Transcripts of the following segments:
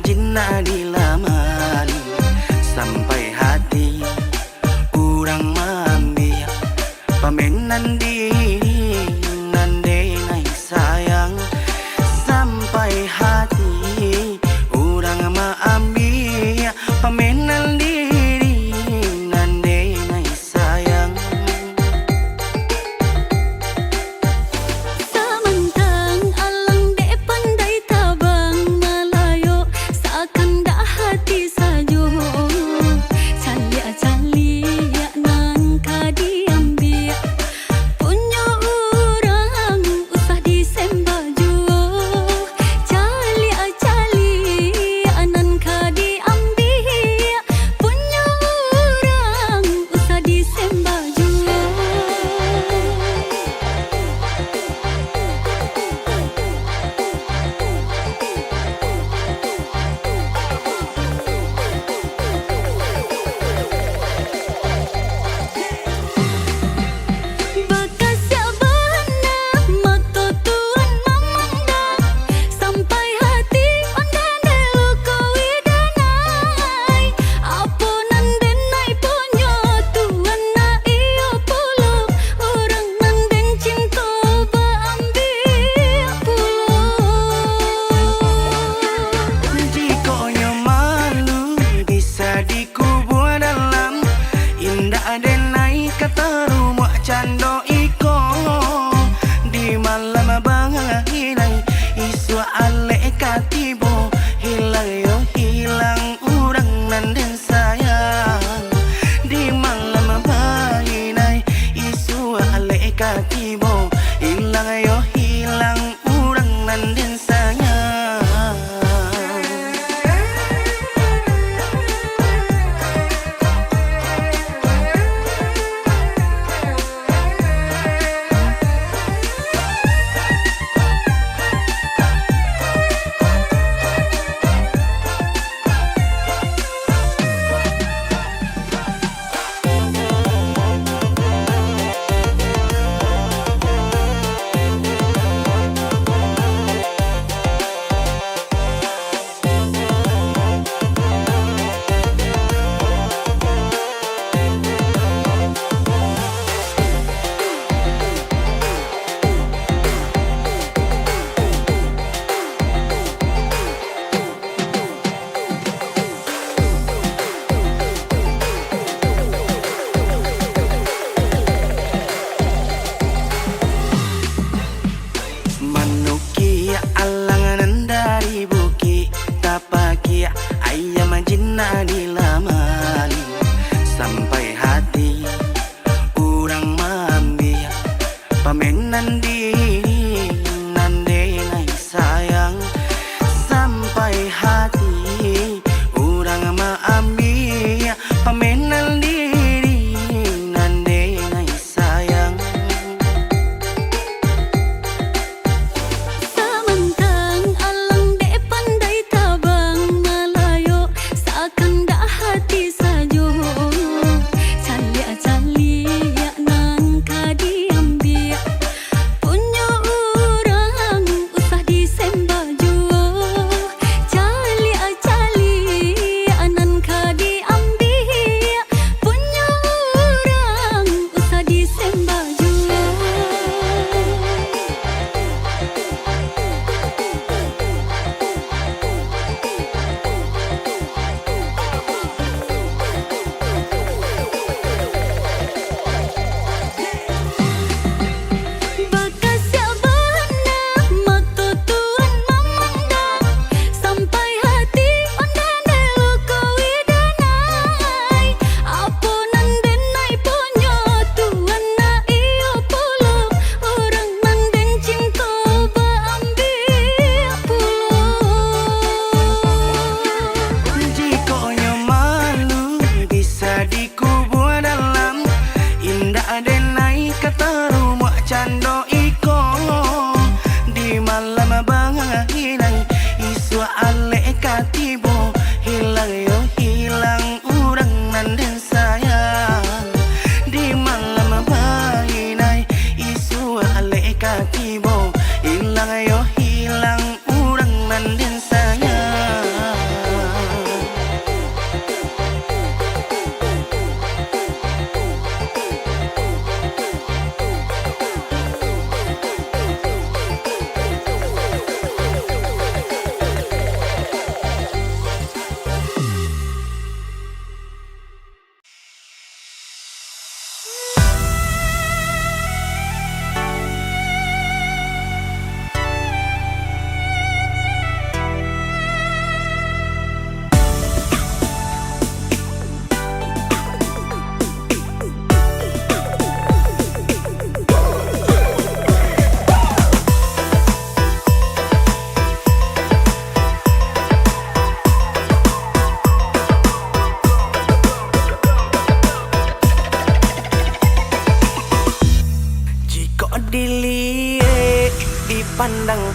janjina dilamani sampai hati urang mambiak pamenan diri nande nai sayang sampai hati urang maambiak pamenan diri nande nai sayang. Samantang alang de pandai tabang malayo seakan dah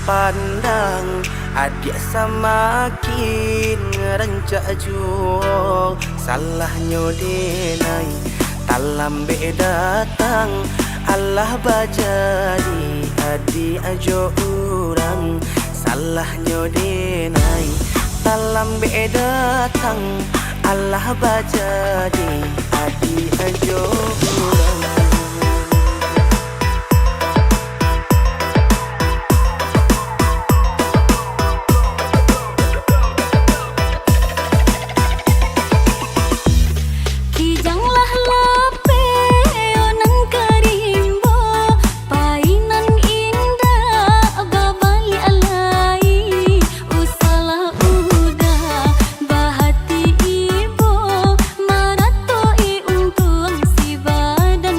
pandang adik semakin rancak jual. Salahnya denai tak lambe datang, Allah bajadi adik ajo urang. Salahnya denai tak lambe datang, Allah bajadi adik ajo urang. Dan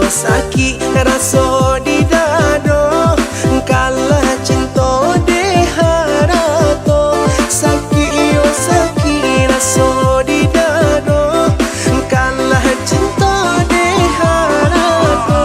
sakit rasa di dado, kalah cinta de harato. Sakit yo sakit rasa di dado, kalah cinta de harato.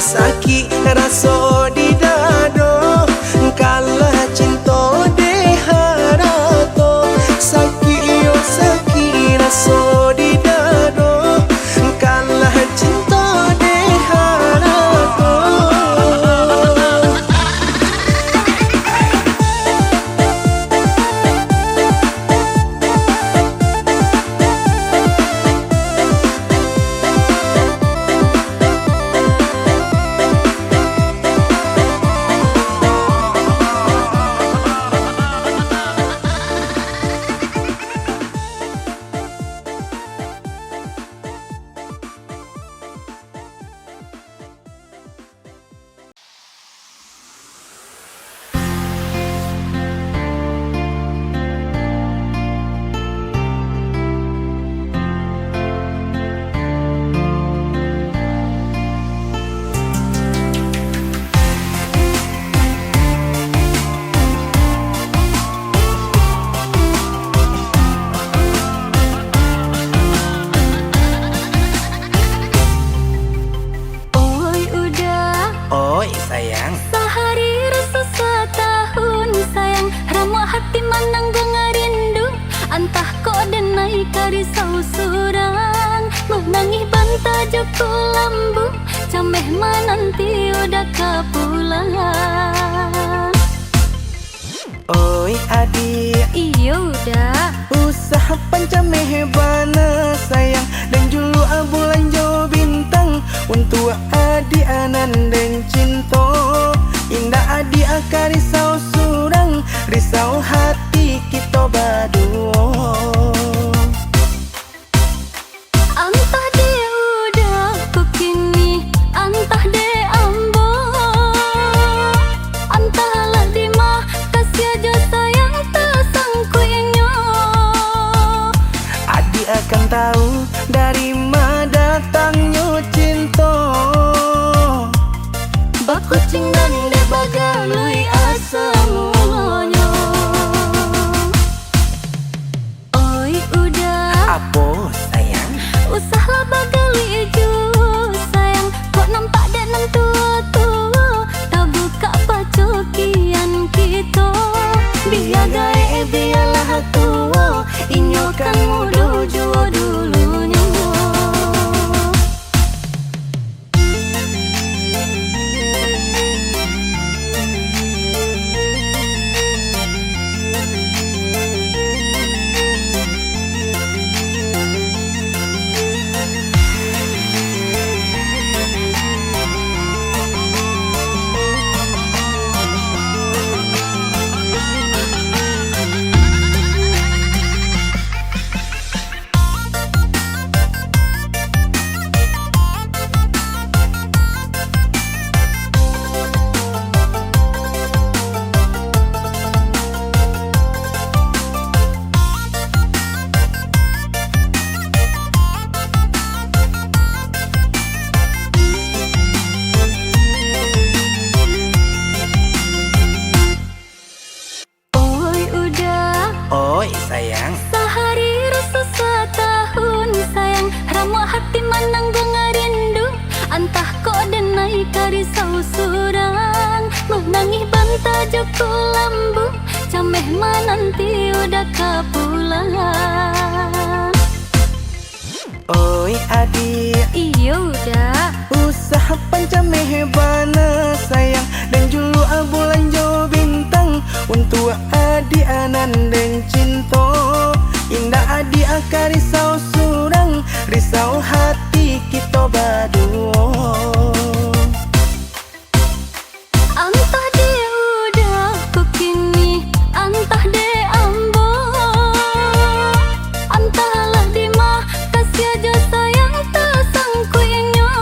Sakit rasa di dado, kalah cinta de harato. Sakit yo sakit rasa di dado, kalah cinta de harato. Sayang, sehari rasa setahun sayang, ramah hati menanggung rindu. Antah kok denai karisau surang, menangis banta joko lambu, cameh menanti udah kepulangan. Oi adik, iya udah usaha pancameh bana sayang, dan julu bulan jo bintang untuk adik anan dan cinta. Indah adik akarisau surang, risau hati kita berdua. antah dia udah kekini, antah dia ambo, antahlah di mah kasih aja sayang tersangkuinya. Adik akan tahu dari mana datangnya cinta. Bakucing dan dia bagalui asa mulanya. Oi sayang, Sehari rasa setahun sayang, ramu hati menanggung rindu. Antah kok denai karisau surang, menangis banta joko lambu, cameh menanti udah kepulangan. oi adik, Iya udah. usaha pancameh bana sayang, dan julu bulan jo bintang untuk adik anan dan cinta. Indah adik karisau surang, risau hati kita berdua. Antah dia udah kekini, antah dia ambo, antahlah di mah kasih aja sayang tersangkuinya.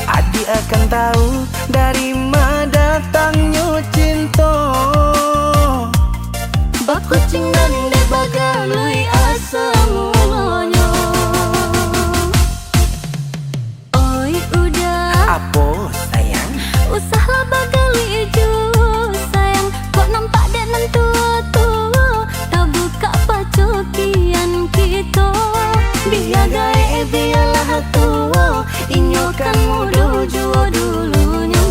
Adik akan tahu dari mana datangnya cinta. Bakucing dan dek bagalui asa mulanya. Oi udah, Apa sayang? usahlah bagali ju sayang, kok nampak dek nan tua-tua, tak buka pacokian kita. Biar gae biarlah tua, inyo kan muda jua dulunya.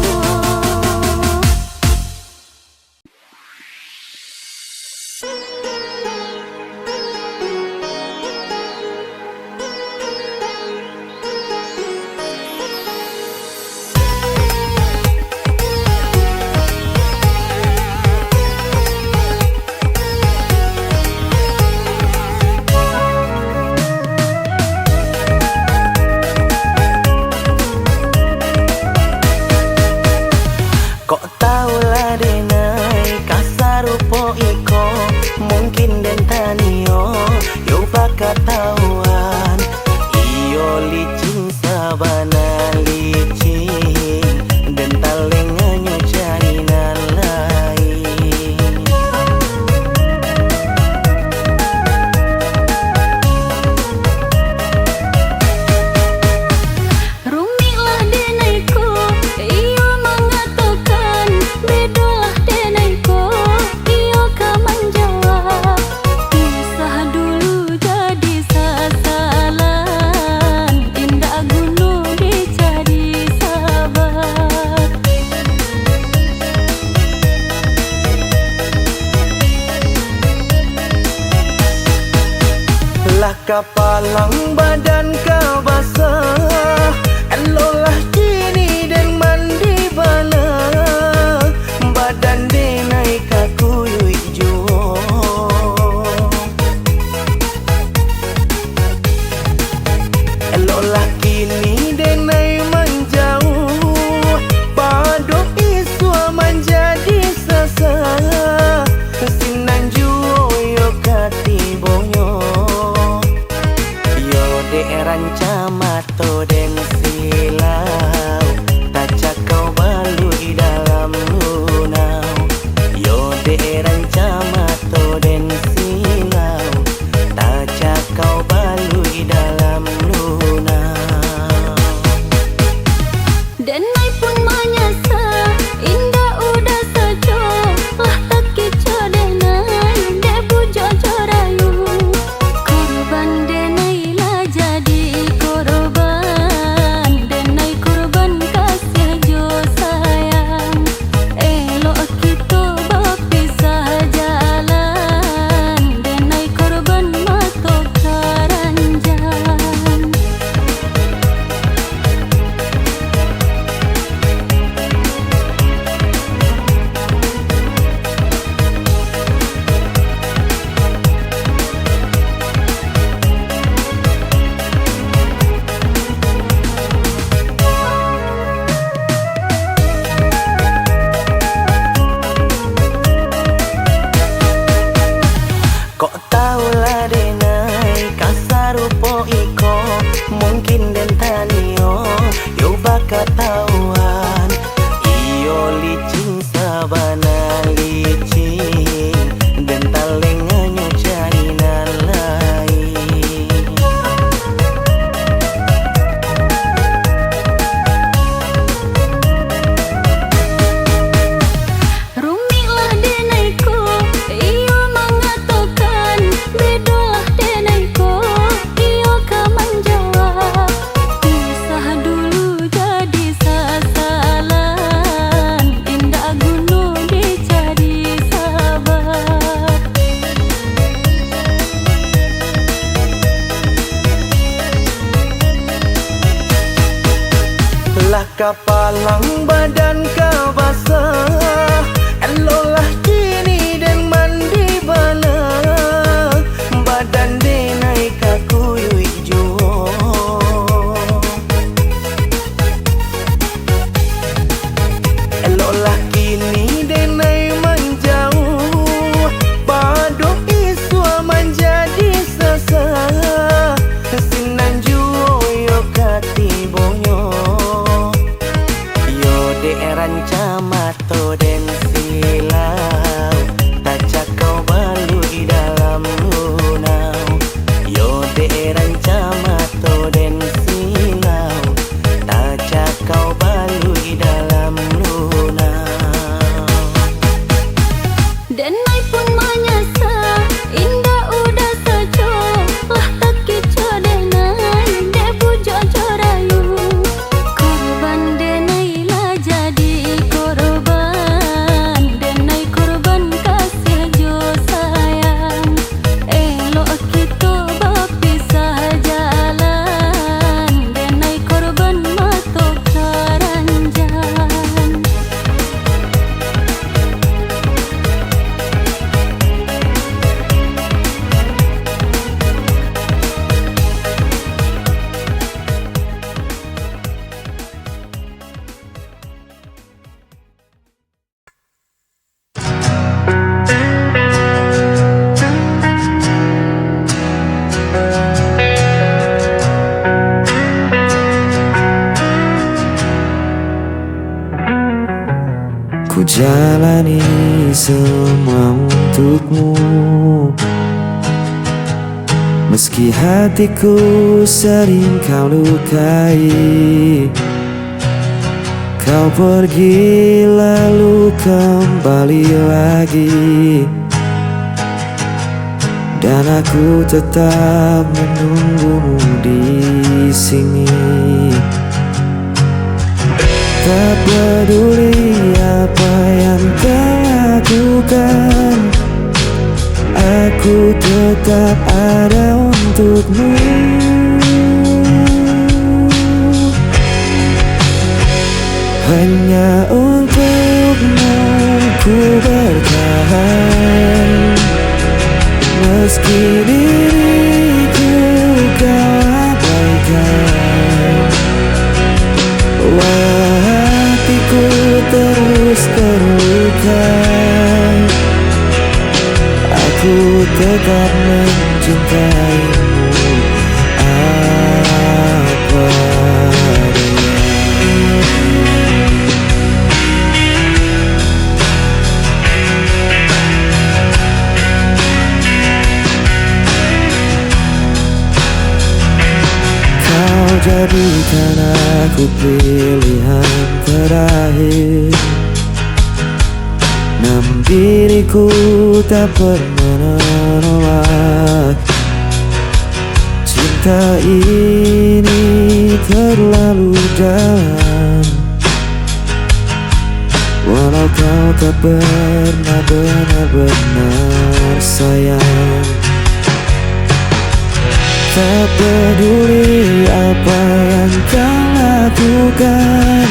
Kok tahulah denai kasar rupo iko, mungkin den tanio yo bakat tahuan. Iyo licin sabana licin, dan talenganyo jalinan lain. Rumilah denaiku, iyo mengatakan, bedalah denaiku, iyo kan menjawab. Usah dulu jadi sasalan, indah gunung dicari sahabat. Lah kapalang badan kau basah, elolah kini dan mandi bana, badan denai kaku yui juo. Elolah kini denai menjauh, padu isu menjadi sasa, sinan juo yo katibonyo. Yo de ranca mato Kapalang badan kau basah, eloklah kini dan mandi bala. Badan denai kaku yui juo, eloklah kini denai menjauh. Baduk iswa menjadi sesah, sinan juo yo katibonyo. Rancamato dan silau, tajak kau balu di dalam lunau. Yo de rancamato dan silau, tajak kau balu di dalam lunau. Denai pun menyesal, indah udah saja. Lah tak keco denai, de puja corayu. Korban denai lah jadi korban. Denai korban kasih jo sayang. Elok kita berpisah jalan. Denai korban matok karanjan. Ku jalani semua untukmu, meski hatiku sering kau lukai. Kau pergi lalu kembali lagi, dan aku tetap menunggumu di sini. Tak peduli apa yang kau lakukan, aku tetap ada untukmu. Hanya untukmu ku bertahan, meski diriku kau abaikan. Hatiku terus terluka, aku tetap mencintaimu apa adanya. Kau jadikan aku pilihan terakhir, namun diriku tak pernah menolak. Cinta ini terlalu dalam, walau kau tak pernah benar-benar sayang. Tak peduli apa yang kau lakukan,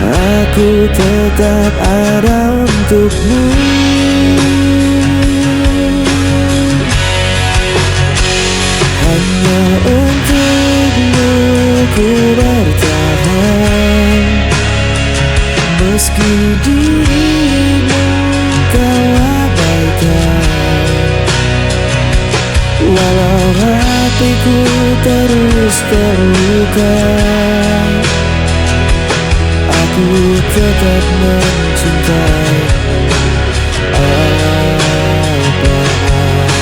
aku tetap ada untukmu. Hanya untukmu ku bertahan, meski dirimu kau abaikan. Walau hatiku terus terluka, aku tetap mencintaimu apa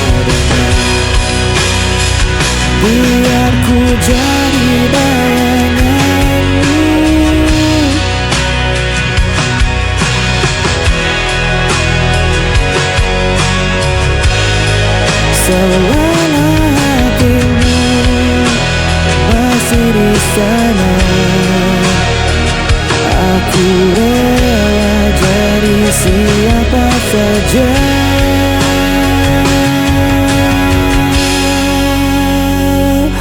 adanya. Biar ku jadi bayanganmu, selama hatimu masih di sana, aku rela jadi siapa saja.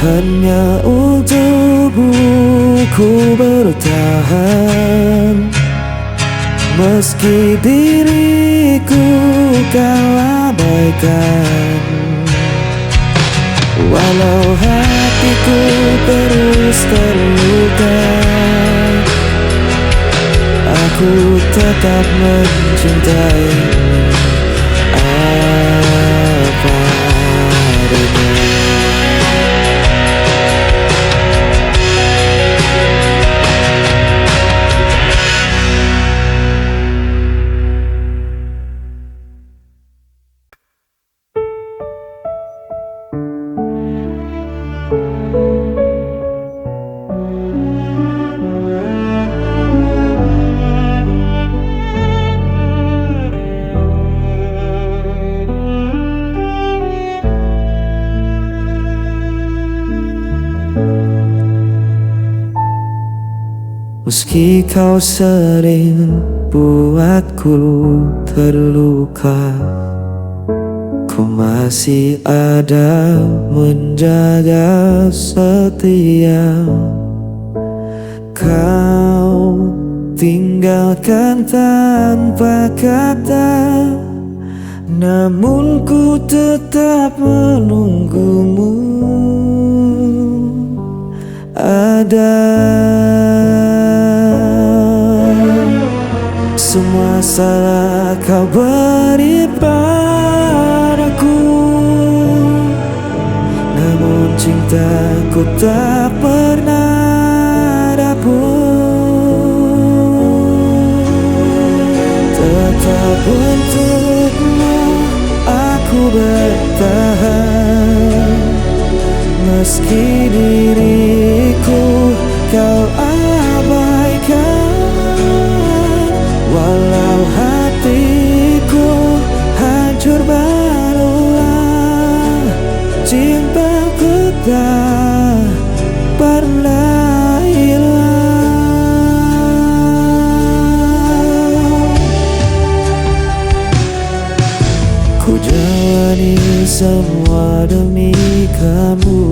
Hanya untuk tubuhku bertahan, meski diriku kau abaikan. Walau hatiku terus terluka, aku tetap mencintaimu apa adanya. Meski kau sering buatku terluka, ku masih ada menjaga setia. Kau tinggalkan tanpa kata, namun ku tetap menunggumu. Ada semua salah kau beri padaku, namun cintaku tak pernah dapur. Tetap untukmu aku bertahan, meski diriku kau abaikan. Walau hatiku hancur berulang, cintaku tak pernah hilang. Ku jalani semua demi kamu,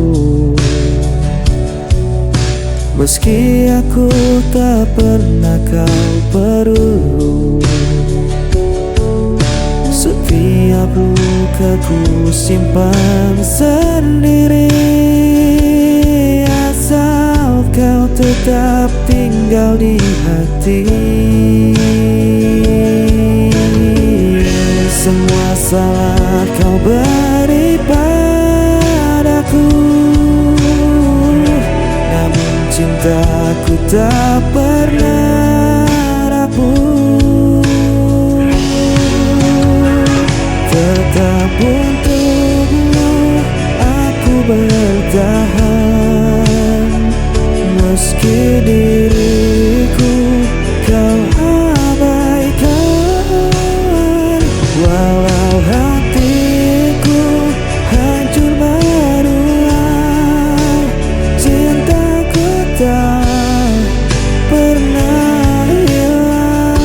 meski aku tak pernah kau perlu. Setiap luka ku simpan sendiri, asal kau tetap tinggal di hati. Semua salah kau beri padaku, namun cintaku tak pernah rapuh. Tetap untukmu aku bertahan, meski diriku kau abaikan. Walau hatiku hancur berulang, cintaku tak pernah hilang.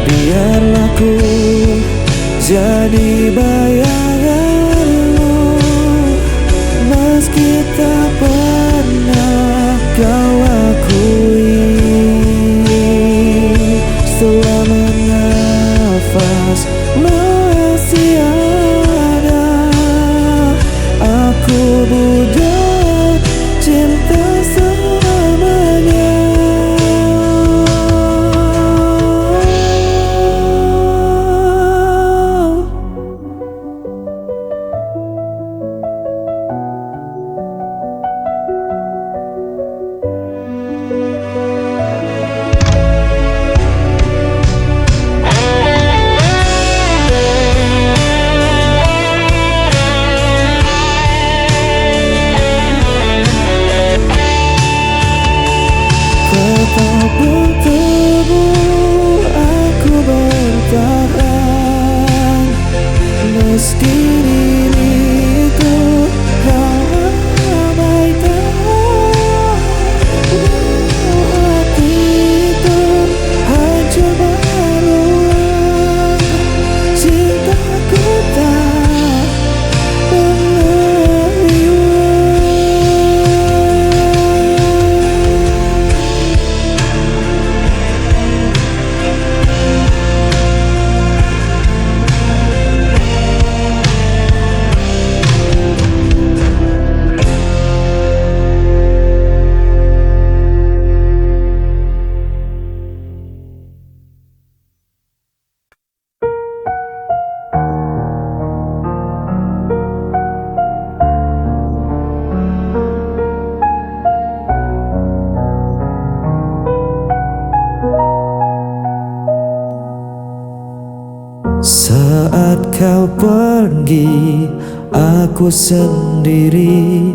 Biarlah ku jadi bayanganmu, meski tak pernah kau akui. Selama nafas masih ada, aku budak cinta selamanya. Saat kau pergi, aku sendiri.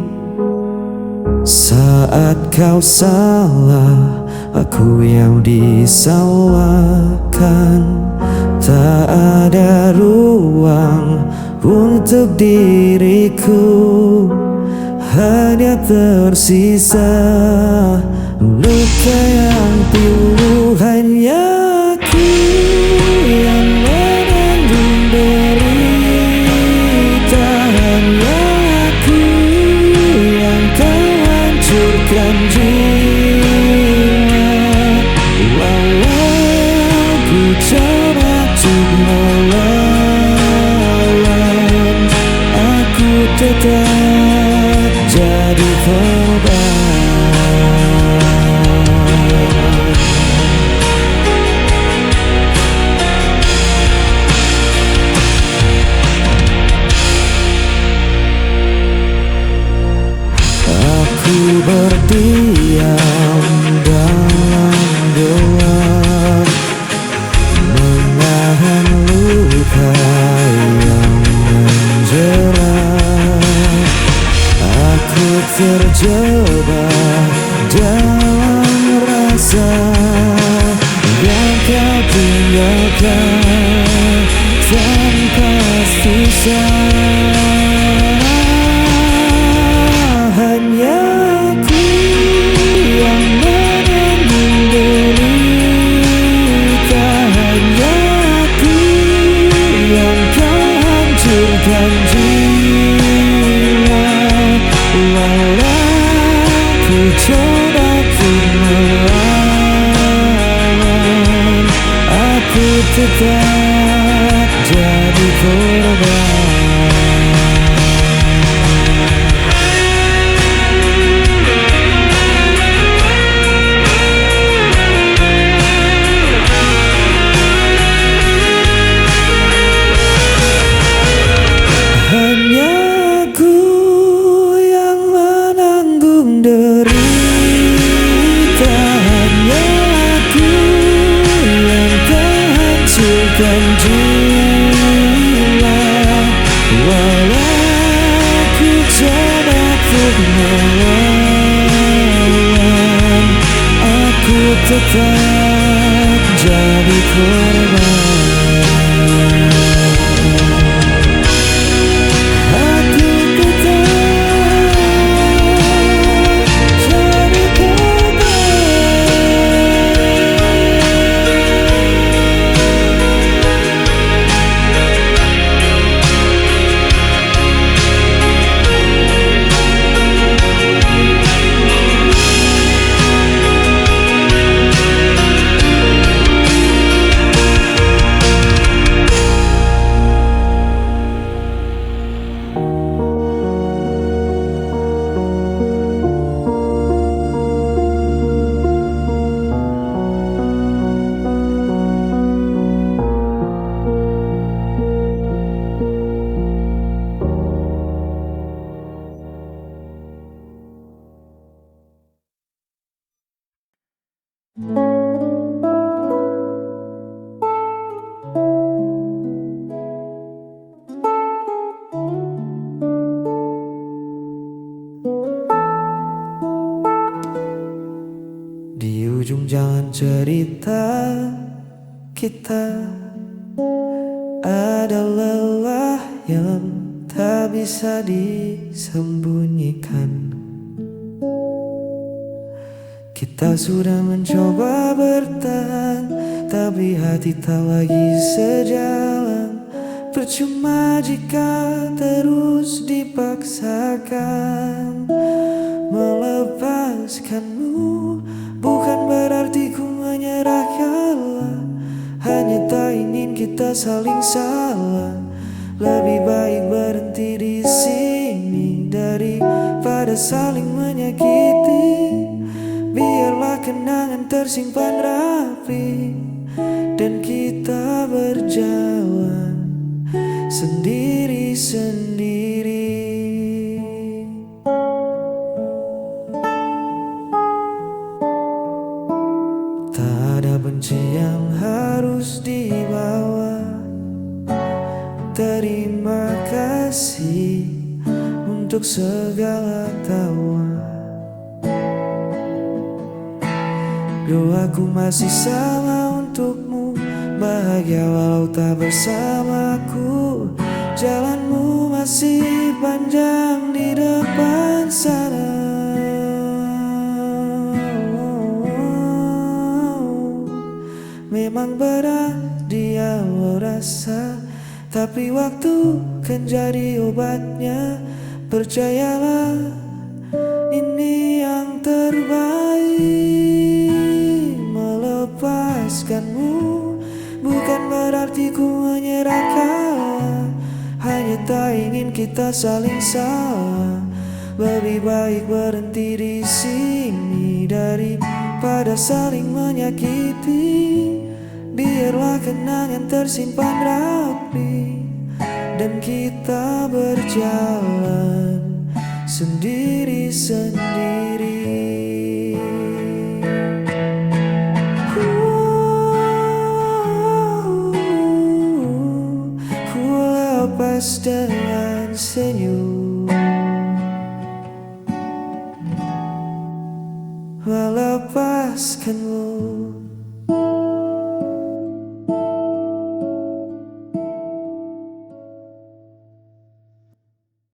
Saat kau salah, aku yang disalahkan. Tak ada ruang untuk diriku, hanya tersisa luka yang pilu. Hanya aku yang menanggung derita, hanya aku yang kau hancurkan jiwa. Walau ku coba untuk melawan, aku tetap jadi korban. Aku berdiam dalam gelap, menahan luka yang menjerat. Aku terjebak dalam rasa yang kau tinggalkan tanpa sisa. Hanya aku yang menanggung derita, hanya aku yang kau hancurkan jiwa. Walau ku coba untuk melawan, aku tetap jadi korban. Hanya aku yang menanggung derita, hanya aku yang terhancurkan jiwa. Walau ku coba untuk melawan, aku tetap jadi korban. Di ujung jalan cerita kita ada lelah yang tak bisa disembunyikan. Kita sudah mencoba bertahan, tapi hati tak lagi sejalan. Percuma jika terus dipaksakan. Melepaskanmu bukan berarti ku menyerah kalah, hanya tak ingin kita saling salah. Lebih baik berhenti di sini daripada saling menyakiti. Biarlah kenangan tersimpan rapi dan kita berjalan sendiri-sendiri. Tak ada benci yang harus dibawa, kasih untuk segala tawa. Doaku masih sama untukmu, bahagia walau tak bersamaku. Jalanmu masih panjang di depan sana. Memang berat dia rasa, tapi waktu kan jadi obatnya. Percayalah, ini yang terbaik. Melepaskanmu bukan berarti ku menyerahkan, hanya tak ingin kita saling salah. Lebih baik berhenti di sini daripada saling menyakiti. Biarlah kenangan tersimpan rapi dan kita berjalan sendiri-sendiri. Ku lepas dengan senyum, melepaskanmu.